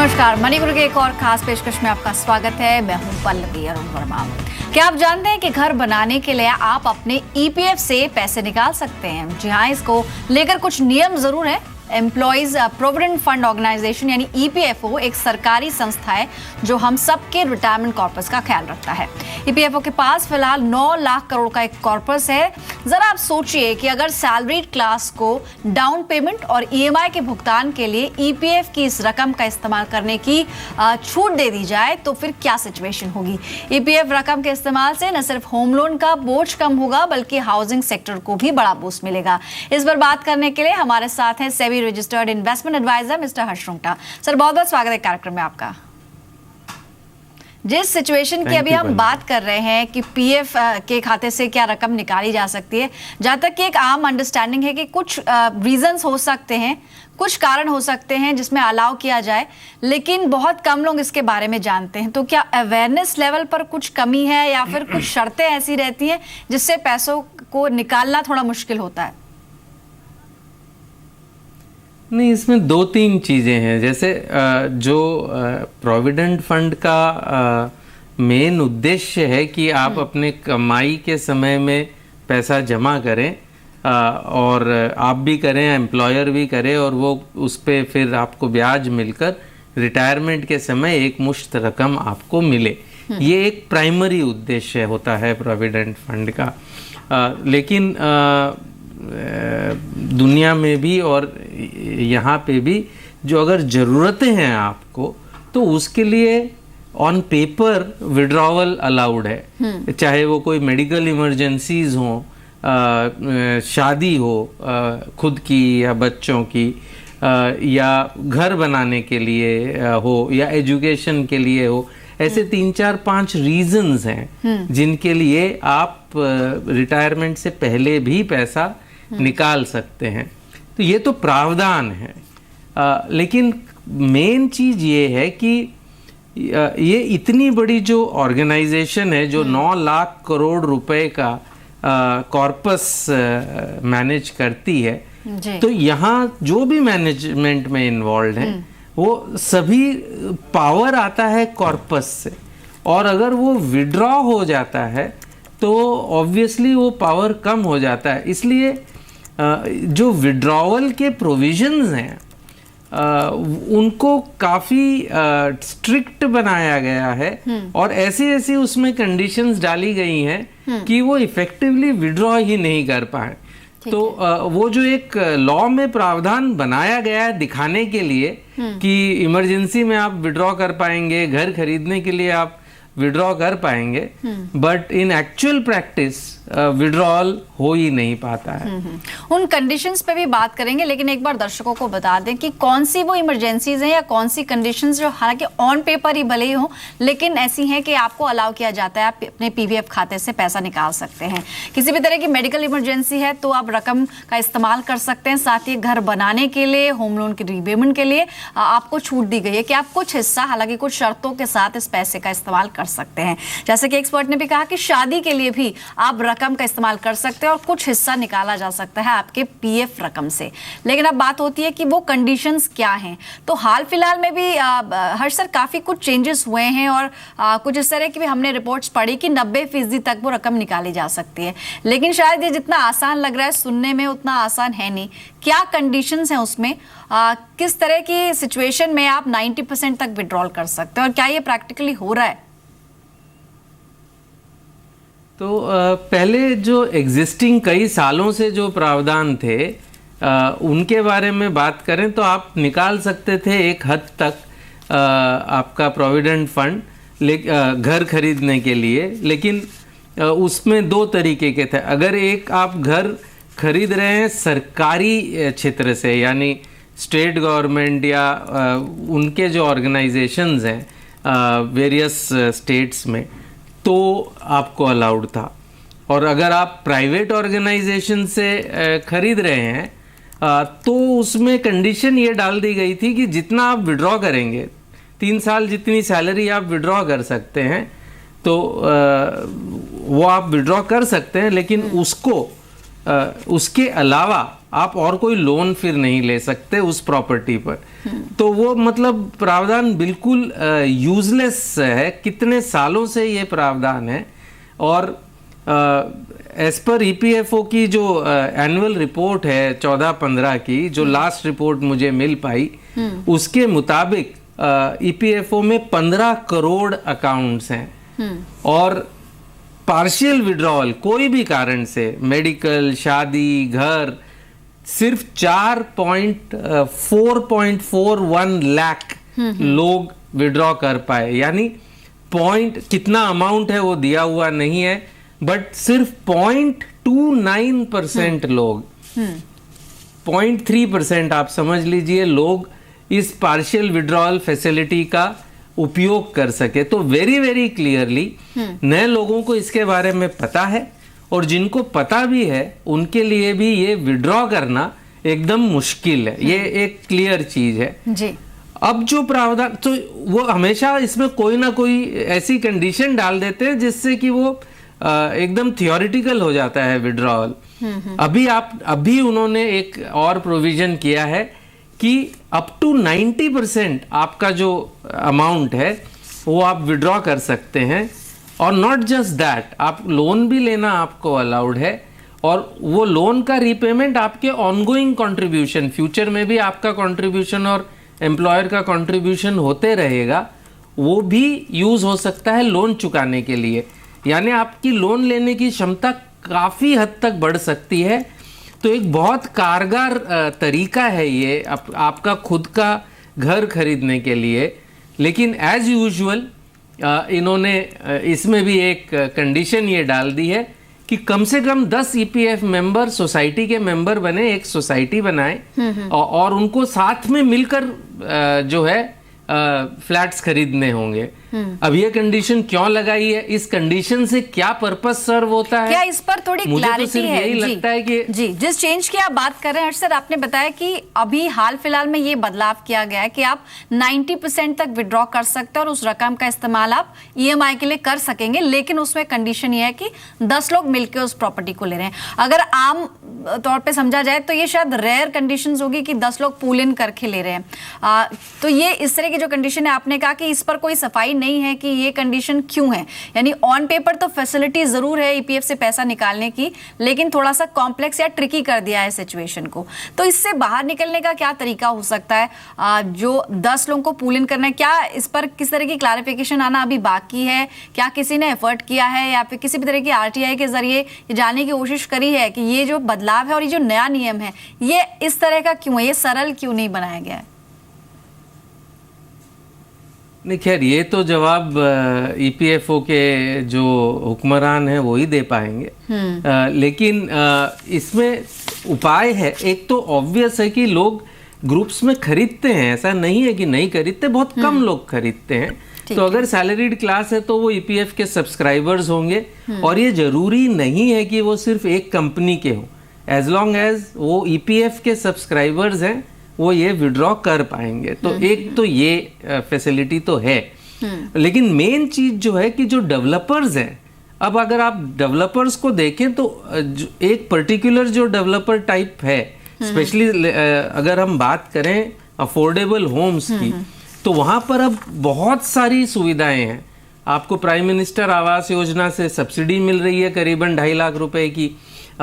नमस्कार, मनी गुरु के एक और खास पेशकश में आपका स्वागत है। मैं हूं पल्लवी अरुण वर्मा। क्या आप जानते हैं कि घर बनाने के लिए आप अपने ईपीएफ से पैसे निकाल सकते हैं? जी हाँ, इसको लेकर कुछ नियम जरूर है। एम्प्लॉइज प्रोविडेंट फंड ऑर्गेनाइजेशन यानी ईपीएफओ एक सरकारी संस्था है जो हम सबके रिटायरमेंट कॉर्पस का ख्याल रखता है। ईपीएफओ के पास फिलहाल 9 लाख करोड़ का एक कॉर्पस है। जरा आप सोचिए कि अगर सैलरीड क्लास को डाउन पेमेंट और ईएमआई के भुगतान के लिए ईपीएफ की इस रकम का इस्तेमाल करने की छूट दे दी जाए तो फिर क्या सिचुएशन होगी। ईपीएफ रकम के इस्तेमाल से न सिर्फ होम लोन का बोझ कम होगा बल्कि हाउसिंग सेक्टर को भी बड़ा बूस्ट मिलेगा। इस पर बात करने के लिए हमारे साथ है SEBI registered investment adviser mister Harsh Rungta. Sir, बहुत बहुत स्वागत है कार्यक्रम में आपका। जिस सिचुएशन की अभी हम बात कर रहे हैं कि पीएफ के खाते से क्या रकम निकाली जा सकती है, जहां तक कि एक आम अंडरस्टैंडिंग है कि कुछ रीजंस हो सकते हैं, कुछ कारण हो सकते हैं जिसमें अलाउ किया जाए, लेकिन बहुत कम लोग इसके बारे में जानते हैं। तो क्या अवेयरनेस लेवल पर कुछ कमी है या फिर कुछ शर्तें ऐसी रहती हैं जिससे पैसों को निकालना थोड़ा मुश्किल होता है? नहीं, इसमें 2-3 चीज़ें हैं। जैसे जो प्रोविडेंट फंड का मेन उद्देश्य है कि आप अपने कमाई के समय में पैसा जमा करें, और आप भी करें, एम्प्लॉयर भी करे, और वो उस पर फिर आपको ब्याज मिलकर रिटायरमेंट के समय एक मुश्त रकम आपको मिले। ये एक प्राइमरी उद्देश्य होता है प्रोविडेंट फंड का। लेकिन दुनिया में भी और यहाँ पे भी जो अगर ज़रूरतें हैं आपको, तो उसके लिए ऑन पेपर विड्रॉवल अलाउड है। चाहे वो कोई मेडिकल इमरजेंसीज हो, शादी हो खुद की या बच्चों की, या घर बनाने के लिए हो, या एजुकेशन के लिए हो। ऐसे 3-4-5 रीजंस हैं जिनके लिए आप रिटायरमेंट से पहले भी पैसा निकाल सकते हैं। तो ये तो प्रावधान है। लेकिन मेन चीज़ ये है कि ये इतनी बड़ी जो ऑर्गेनाइजेशन है जो 9 लाख करोड़ रुपए का कॉर्पस मैनेज करती है, तो यहाँ जो भी मैनेजमेंट में इन्वॉल्व है वो सभी पावर आता है कॉर्पस से, और अगर वो विड्रॉ हो जाता है तो ऑब्वियसली वो पावर कम हो जाता है। इसलिए जो विड्रॉवल के प्रोविजंस हैं उनको काफ़ी स्ट्रिक्ट बनाया गया है, और ऐसी ऐसी उसमें कंडीशंस डाली गई हैं कि वो इफेक्टिवली विड्रॉ ही नहीं कर पाए। तो वो जो एक लॉ में प्रावधान बनाया गया है दिखाने के लिए कि इमरजेंसी में आप विड्रॉ कर पाएंगे, घर खरीदने के लिए आप विड्रॉ कर पाएंगे, but in actual practice withdrawal हो ही नहीं पाता है। उन कंडीशंस पे भी बात करेंगे, लेकिन एक बार दर्शकों को बता दें कि कौन सी वो इमरजेंसीज हैं या कौन सी कंडीशंस जो हालांकि ऑन पेपर ही भले ही हो, लेकिन ऐसी हैं कि आपको अलाउ किया जाता है, आप अपने पीपीएफ खाते से पैसा निकाल सकते हैं। किसी भी तरह की मेडिकल इमरजेंसी है तो आप रकम का इस्तेमाल कर सकते हैं। साथ ही घर बनाने के लिए, होम लोन की रीपेमेंट के लिए आपको छूट दी गई है कि आप कुछ हिस्सा, हालांकि कुछ शर्तों के साथ, इस पैसे का इस्तेमाल कर सकते हैं। जैसे कि एक्सपर्ट ने भी कहा कि शादी के लिए भी आप रकम का इस्तेमाल कर सकते हैं और कुछ हिस्सा निकाला जा सकता है आपके पीएफ रकम से। लेकिन अब बात होती है कि वो कंडीशंस क्या हैं। तो हाल फिलहाल में भी हर्ष सर काफी कुछ चेंजेस हुए हैं, और कुछ इस तरह की भी हमने रिपोर्ट्स पढ़ी कि 90% तक वो रकम निकाली जा सकती है। लेकिन शायद ये जितना आसान लग रहा है सुनने में, उतना आसान है नहीं। क्या कंडीशंस हैं उसमें? किस तरह की सिचुएशन में आप 90% तक विड्रॉल कर सकते हैं, और क्या ये प्रैक्टिकली हो रहा है? तो पहले जो एग्जिस्टिंग कई सालों से जो प्रावधान थे उनके बारे में बात करें तो आप निकाल सकते थे एक हद तक आपका प्रोविडेंट फंड घर खरीदने के लिए। लेकिन उसमें 2 तरीके के थे। अगर एक आप घर खरीद रहे हैं सरकारी क्षेत्र से, यानी स्टेट गवर्नमेंट या उनके जो ऑर्गेनाइजेशंस हैं वेरियस स्टेट्स में, तो आपको अलाउड था। और अगर आप प्राइवेट ऑर्गेनाइजेशन से खरीद रहे हैं तो उसमें कंडीशन ये डाल दी गई थी कि जितना आप विड्रॉ करेंगे, 3 साल जितनी सैलरी आप विड्रॉ कर सकते हैं, तो वो आप विड्रॉ कर सकते हैं, लेकिन उसको उसके अलावा आप और कोई लोन फिर नहीं ले सकते उस प्रॉपर्टी पर। तो वो मतलब प्रावधान बिल्कुल यूजलेस है, कितने सालों से ये प्रावधान है। और एज पर ईपीएफओ की जो एनुअल रिपोर्ट है 14-15 की, जो लास्ट रिपोर्ट मुझे मिल पाई, उसके मुताबिक ईपीएफओ में 15 करोड़ अकाउंट्स हैं और पार्शियल विड्रॉवल कोई भी कारण से, मेडिकल, शादी, घर, सिर्फ 4.41 लाख लोग विड्रॉ कर पाए। यानी पॉइंट कितना अमाउंट है वो दिया हुआ नहीं है, बट सिर्फ 0.29% लोग, 0.3% आप समझ लीजिए, लोग इस पार्शियल विड्रॉवल फैसिलिटी का उपयोग कर सके। तो वेरी वेरी क्लियरली नए लोगों को इसके बारे में पता है, और जिनको पता भी है उनके लिए भी ये विड्रॉ करना एकदम मुश्किल है। ये एक क्लियर चीज है जी। अब जो प्रावधान, तो वो हमेशा इसमें कोई ना कोई ऐसी कंडीशन डाल देते हैं जिससे कि वो एकदम थियोरिटिकल हो जाता है विड्रॉवल। अभी उन्होंने एक और प्रोविजन किया है कि अप टू 90% आपका जो अमाउंट है वो आप विड्रॉ कर सकते हैं। और नॉट जस्ट दैट, आप लोन भी लेना आपको अलाउड है, और वो लोन का रीपेमेंट आपके ऑनगोइंग कंट्रीब्यूशन, फ्यूचर में भी आपका कंट्रीब्यूशन और एम्प्लॉयर का कंट्रीब्यूशन होते रहेगा, वो भी यूज हो सकता है लोन चुकाने के लिए। यानी आपकी लोन लेने की क्षमता काफी हद तक बढ़ सकती है। तो एक बहुत कारगर तरीका है ये आपका खुद का घर खरीदने के लिए। लेकिन एज यूजुअल इन्होंने इसमें भी एक कंडीशन ये डाल दी है कि कम से कम 10 ईपीएफ मेंबर सोसाइटी के मेंबर बने, एक सोसाइटी बनाए और उनको साथ में मिलकर जो है फ्लैट्स खरीदने होंगे। अब ये कंडीशन क्यों लगाई है, इस कंडीशन से क्या पर्पस सर्व होता है, क्या इस पर थोड़ी क्लैरिटी है? यही लगता है कि जी, जिस चेंज की आप बात कर रहे हैं हर्ष सर, आपने बताया कि अभी हाल फिलहाल में ये बदलाव किया गया है कि आप 90% तक विड्रॉ कर सकते हैं और उस रकम का इस्तेमाल आप ईएमआई के लिए कर सकेंगे, लेकिन उसमें कंडीशन ये है कि 10 लोग मिलकर उस प्रॉपर्टी को ले रहे हैं। अगर आम तौर पे समझा जाए तो ये शायद रेयर कंडीशंस होगी कि 10 लोग पूल इन करके ले रहे हैं। तो ये इस तरह की जो कंडीशन है, आपने कहा कि इस पर कोई सफाई नहीं है कि ये कंडीशन क्यों है। यानी ऑन पेपर तो फैसिलिटी जरूर है ईपीएफ से पैसा निकालने की, लेकिन थोड़ा सा कॉम्प्लेक्स या ट्रिकी कर दिया है सिचुएशन को। तो इससे बाहर निकलने का क्या तरीका हो सकता है? जो 10 लोगों को पूल इन करना है, क्या इस पर किस तरह की क्लैरिफिकेशन आना अभी बाकी है? क्या किसी ने एफर्ट किया है या फिर किसी भी तरह की आरटीआई के जरिए ये जानने की कोशिश करी है कि ये जो बदलाव है और ये जो नया नियम है ये इस तरह का क्यों है, ये सरल क्यों नहीं बनाया गया है? नहीं, खैर ये तो जवाब ईपीएफओ के जो हुक्मरान हैं वो ही दे पाएंगे। लेकिन इसमें उपाय है। एक तो ऑब्वियस है कि लोग ग्रुप्स में खरीदते हैं, ऐसा नहीं है कि नहीं खरीदते, बहुत कम लोग खरीदते हैं। तो अगर सैलरीड क्लास है तो वो ईपीएफ के सब्सक्राइबर्स होंगे, और ये जरूरी नहीं है कि वो सिर्फ एक कंपनी के हों। एज लॉन्ग एज वो ईपीएफ के सब्सक्राइबर्स हैं वो ये विड्रॉ कर पाएंगे। तो एक तो ये फैसिलिटी तो है। लेकिन मेन चीज जो है कि जो डेवलपर्स हैं, अब अगर आप डेवलपर्स को देखें तो एक पर्टिकुलर जो डेवलपर टाइप है, स्पेशली अगर हम बात करें अफोर्डेबल होम्स की, तो वहां पर अब बहुत सारी सुविधाएं हैं। आपको प्राइम मिनिस्टर आवास योजना से सब्सिडी मिल रही है करीबन 2.5 लाख रुपए की।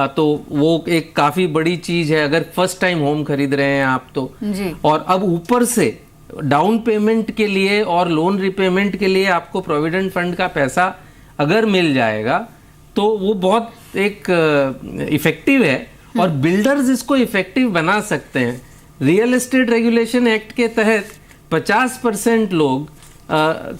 तो वो एक काफी बड़ी चीज है अगर फर्स्ट टाइम होम खरीद रहे हैं आप तो जी। और अब ऊपर से डाउन पेमेंट के लिए और लोन रिपेमेंट के लिए आपको प्रोविडेंट फंड का पैसा अगर मिल जाएगा तो वो बहुत एक इफेक्टिव है, और बिल्डर्स इसको इफेक्टिव बना सकते हैं। रियल एस्टेट रेगुलेशन एक्ट के तहत 50% लोग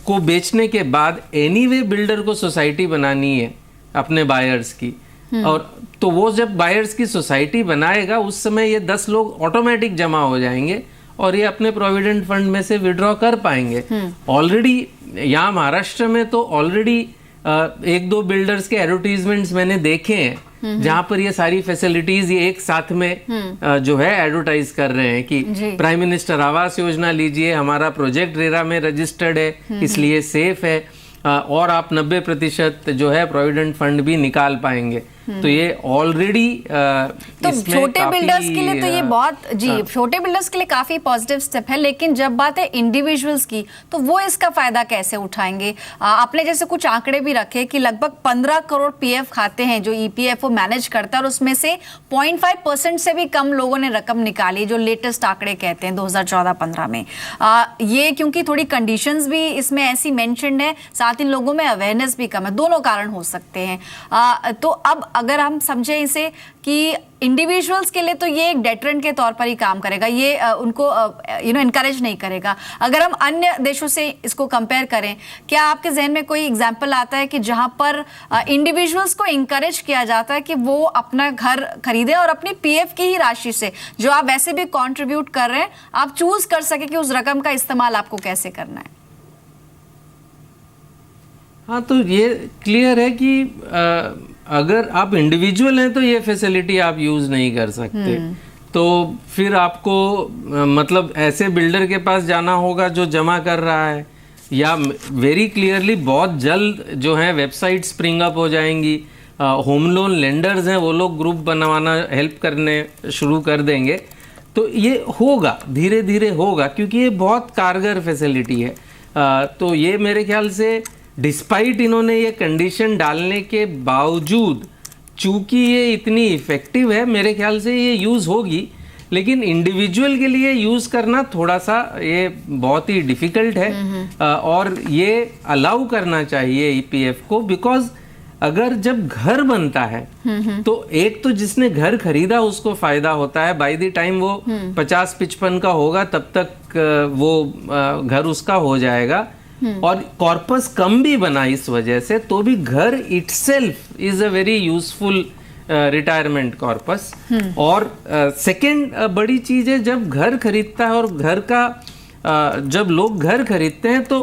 को बेचने के बाद एनीवे बिल्डर को सोसाइटी बनानी है अपने बायर्स की, और तो वो जब बायर्स की सोसाइटी बनाएगा उस समय ये 10 लोग ऑटोमेटिक जमा हो जाएंगे और ये अपने प्रोविडेंट फंड में से विड्रॉ कर पाएंगे। ऑलरेडी यहाँ महाराष्ट्र में तो ऑलरेडी 1-2 बिल्डर्स के एडवर्टीजमेंट्स मैंने देखे हैं जहां पर ये सारी फैसिलिटीज ये एक साथ में जो है एडवर्टाइज कर रहे हैं कि प्राइम मिनिस्टर आवास योजना लीजिए, हमारा प्रोजेक्ट रेरा में रजिस्टर्ड है इसलिए सेफ है, और आप 90% जो है प्रोविडेंट फंड भी निकाल पाएंगे। तो ये ऑलरेडी तो छोटे बिल्डर्स के लिए तो ये बहुत छोटे बिल्डर्स के लिए काफी पॉजिटिव स्टेप है, लेकिन जब बात है इंडिविजुअल्स की तो वो इसका फायदा कैसे उठाएंगे? आपने जैसे कुछ आंकड़े भी रखे कि लगभग 15 करोड़ पीएफ खाते हैं जो ईपीएफओ मैनेज करता है और उसमें से 0.5% से भी कम लोगों ने रकम निकाली, जो लेटेस्ट आंकड़े कहते हैं 2014-15 में। ये क्योंकि थोड़ी कंडीशंस भी इसमें ऐसी मेंशन्ड है, साथ ही लोगों में अवेयरनेस भी कम है, दोनों कारण हो सकते हैं। तो अब अगर हम समझे इसे कि इंडिविजुअल्स के लिए तो ये एक डेटरेंट के तौर पर ही काम करेगा, ये उनको इनकरेज नहीं करेगा। अगर हम अन्य देशों से इसको कंपेयर करें, क्या आपके जहन में कोई एग्जांपल आता है कि जहां पर इंडिविजुअल्स को इंकरेज किया जाता है कि वो अपना घर खरीदें और अपनी पीएफ की ही राशि से, जो आप वैसे भी कंट्रीब्यूट कर रहे हैं, आप चूज कर सके कि उस रकम का इस्तेमाल आपको कैसे करना है? हाँ, तो ये क्लियर है कि अगर आप इंडिविजुअल हैं तो ये फैसिलिटी आप यूज़ नहीं कर सकते। तो फिर आपको मतलब ऐसे बिल्डर के पास जाना होगा जो जमा कर रहा है, या वेरी क्लियरली बहुत जल्द जो है वेबसाइट स्प्रिंग अप हो जाएंगी, होम लोन लेंडर्स हैं वो लोग ग्रुप बनवाना हेल्प करने शुरू कर देंगे। तो ये होगा, धीरे धीरे होगा, क्योंकि ये बहुत कारगर फैसिलिटी है। तो ये मेरे ख्याल से डिस्पाइट इन्होंने ये कंडीशन डालने के बावजूद, चूंकि ये इतनी इफ़ेक्टिव है, मेरे ख्याल से ये यूज़ होगी। लेकिन इंडिविजुअल के लिए यूज़ करना थोड़ा सा ये बहुत ही डिफ़िकल्ट है, और ये अलाउ करना चाहिए ईपीएफ को, बिकॉज अगर जब घर बनता है तो एक तो जिसने घर खरीदा उसको फ़ायदा होता है, बाय द टाइम वो 50-55 का होगा तब तक वो घर उसका हो जाएगा, और कॉर्पस कम भी बना इस वजह से, तो भी घर itself is a very useful retirement corpus. और सेकंड बड़ी चीज है, जब घर खरीदता है और घर का जब लोग घर खरीदते हैं तो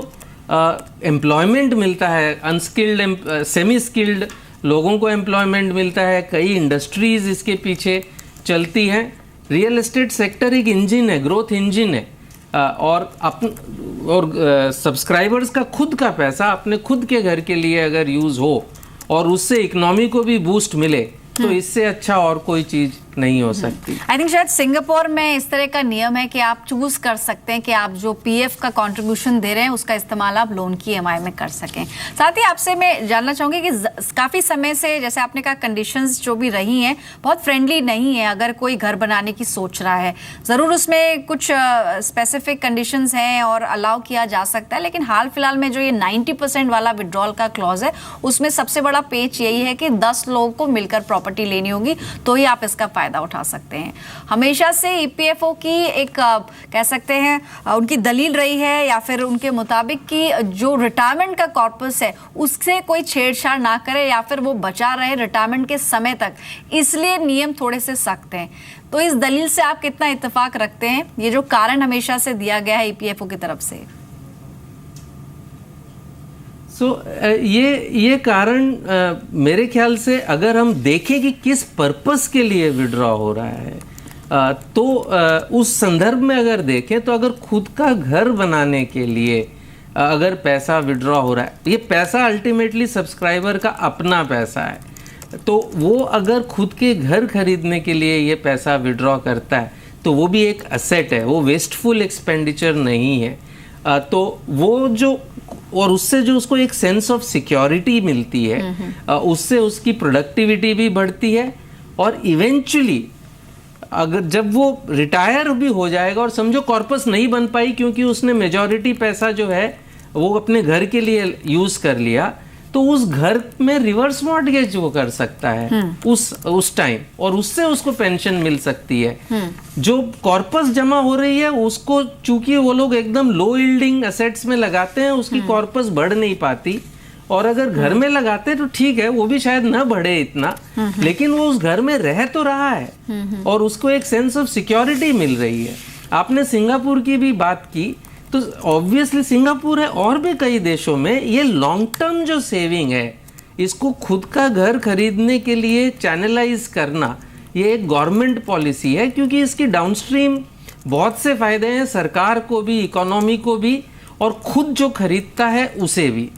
एम्प्लॉयमेंट मिलता है, अनस्किल्ड सेमी स्किल्ड लोगों को एम्प्लॉयमेंट मिलता है, कई इंडस्ट्रीज इसके पीछे चलती हैं। रियल एस्टेट सेक्टर एक इंजन है, ग्रोथ इंजन है, और सब्सक्राइबर्स का खुद का पैसा अपने खुद के घर के लिए अगर यूज़ हो और उससे इकोनॉमी को भी बूस्ट मिले, तो इससे अच्छा और कोई चीज नहीं हो सकती। आई थिंक शायद सिंगापुर में इस तरह का नियम है कि आप चूज कर सकते हैं कि आप जो पीएफ का कंट्रीब्यूशन दे रहे हैं उसका इस्तेमाल आप लोन की ईएमआई में कर सकें। साथ ही आपसे मैं जानना चाहूंगी कि काफी समय से, जैसे आपने कहा, कंडीशंस जो भी रही हैं बहुत फ्रेंडली नहीं है अगर कोई घर बनाने की सोच रहा है। जरूर उसमें कुछ स्पेसिफिक कंडीशंस हैं और अलाउ किया जा सकता है, लेकिन हाल फिलहाल में जो ये 90% वाला विड्रॉल का क्लॉज है उसमें सबसे बड़ा पेच यही है कि 10 लोगों को मिलकर प्रॉपर्टी लेनी होगी तो ही आप इसका फायदा उठा सकते हैं। हमेशा से ईपीएफओ की एक कह सकते हैं उनकी दलील रही है, या फिर उनके मुताबिक कि जो रिटायरमेंट का कॉर्पस है उससे कोई छेड़छाड़ ना करे या फिर वो बचा रहे रिटायरमेंट के समय तक, इसलिए नियम थोड़े से सख्त हैं। तो इस दलील से आप कितना इत्तेफाक रखते हैं, ये जो कारण हमेशा से दिया गया है ईपीएफओ की तरफ से? ये कारण मेरे ख्याल से अगर हम देखें कि किस पर्पस के लिए विड्रॉ हो रहा है, तो उस संदर्भ में अगर देखें तो अगर खुद का घर बनाने के लिए अगर पैसा विड्रॉ हो रहा है, ये पैसा अल्टीमेटली सब्सक्राइबर का अपना पैसा है, तो वो अगर खुद के घर खरीदने के लिए ये पैसा विड्रॉ करता है तो वो भी एक असेट है, वो वेस्टफुल एक्सपेंडिचर नहीं है। तो वो जो, और उससे जो उसको एक सेंस ऑफ सिक्योरिटी मिलती है, उससे उसकी प्रोडक्टिविटी भी बढ़ती है, और इवेंचुअली अगर जब वो रिटायर भी हो जाएगा और समझो कॉर्पस नहीं बन पाई क्योंकि उसने मेजॉरिटी पैसा जो है वो अपने घर के लिए यूज कर लिया, तो उस घर में रिवर्स मॉर्टगेज वो कर सकता है उस टाइम, और उससे उसको पेंशन मिल सकती है। जो कॉर्पस जमा हो रही है उसको चूंकि वो लोग एकदम लो यील्डिंग एसेट्स में लगाते हैं, उसकी कॉर्पस बढ़ नहीं पाती, और अगर घर में लगाते तो ठीक है, वो भी शायद ना बढ़े इतना, लेकिन वो उस घर में रह तो रहा है और उसको एक सेंस ऑफ सिक्योरिटी मिल रही है। आपने सिंगापुर की भी बात की, तो ऑब्वियसली सिंगापुर है और भी कई देशों में ये लॉन्ग टर्म जो सेविंग है, इसको खुद का घर खरीदने के लिए चैनलाइज करना, ये एक गवर्नमेंट पॉलिसी है, क्योंकि इसकी डाउनस्ट्रीम बहुत से फायदे हैं, सरकार को भी, इकोनॉमी को भी, और खुद जो खरीदता है उसे भी।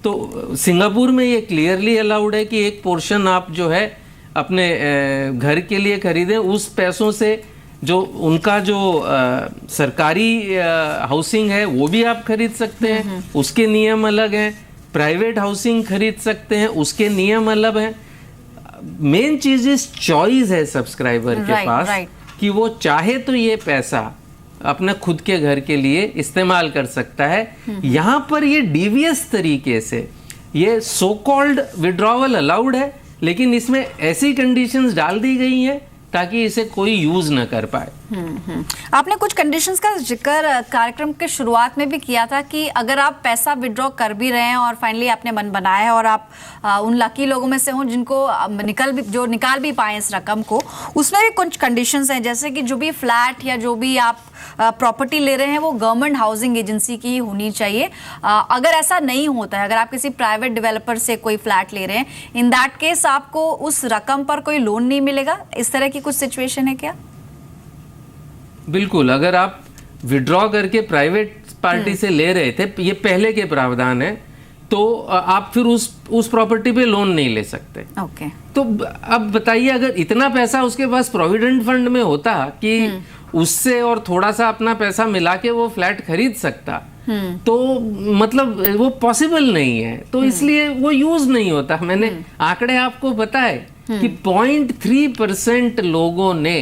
तो सिंगापुर में ये क्लियरली अलाउड है कि एक पोर्शन आप जो है अपने घर के लिए खरीदें, उस पैसों से जो उनका जो सरकारी हाउसिंग है वो भी आप खरीद सकते हैं, उसके नियम अलग हैं। प्राइवेट हाउसिंग खरीद सकते हैं, उसके नियम अलग हैं। मेन चीज इस चॉइस है सब्सक्राइबर के पास कि वो चाहे तो ये पैसा अपने खुद के घर के लिए इस्तेमाल कर सकता है। यहाँ पर ये डीवियस तरीके से ये सो कॉल्ड विड्रॉवल अलाउड है, लेकिन इसमें ऐसी कंडीशंस डाल दी गई हैं ताकि इसे कोई यूज न कर पाए। आपने कुछ कंडीशंस का जिक्र कार्यक्रम के शुरुआत में भी किया था कि अगर आप पैसा विड्रॉ कर भी रहे हैं और फाइनली आपने मन बनाया है और आप उन लकी लोगों में से हों जिनको निकाल भी पाए इस रकम को, उसमें भी कुछ कंडीशंस हैं, जैसे कि जो भी फ्लैट या जो भी आप प्रॉपर्टी ले रहे हैं वो गवर्नमेंट हाउसिंग एजेंसी की होनी चाहिए। अगर ऐसा नहीं होता है, अगर आप किसी प्राइवेट डेवलपर से कोई फ्लैट ले रहे हैं, इन दैट केस आपको उस रकम पर कोई लोन नहीं मिलेगा। इस तरह की कुछ सिचुएशन है क्या? बिल्कुल, अगर आप विड्रॉ करके प्राइवेट पार्टी से ले रहे थे, ये पहले के प्रावधान है, तो आप फिर उस प्रॉपर्टी पे लोन नहीं ले सकते। ओके। तो अब बताइए, अगर इतना पैसा उसके पास प्रोविडेंट फंड में होता कि उससे और थोड़ा सा अपना पैसा मिला के वो फ्लैट खरीद सकता, तो मतलब वो पॉसिबल नहीं है, तो इसलिए वो यूज नहीं होता। मैंने आंकड़े आपको बताए कि 0.3% लोगों ने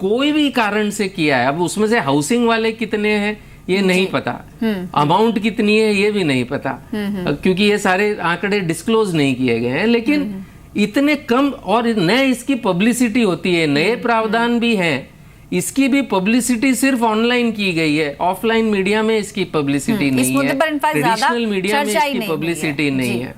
कोई भी कारण से किया है। अब उसमें से हाउसिंग वाले कितने हैं ये नहीं पता, अमाउंट कितनी है ये भी नहीं पता, क्योंकि ये सारे आंकड़े डिस्क्लोज नहीं किए गए हैं। लेकिन इतने कम, और नए इसकी पब्लिसिटी होती है, नए प्रावधान भी हैं, इसकी भी पब्लिसिटी सिर्फ ऑनलाइन की गई है, ऑफलाइन मीडिया में इसकी पब्लिसिटी नहीं है, ट्रेडिशनल मीडिया में इसकी पब्लिसिटी नहीं है।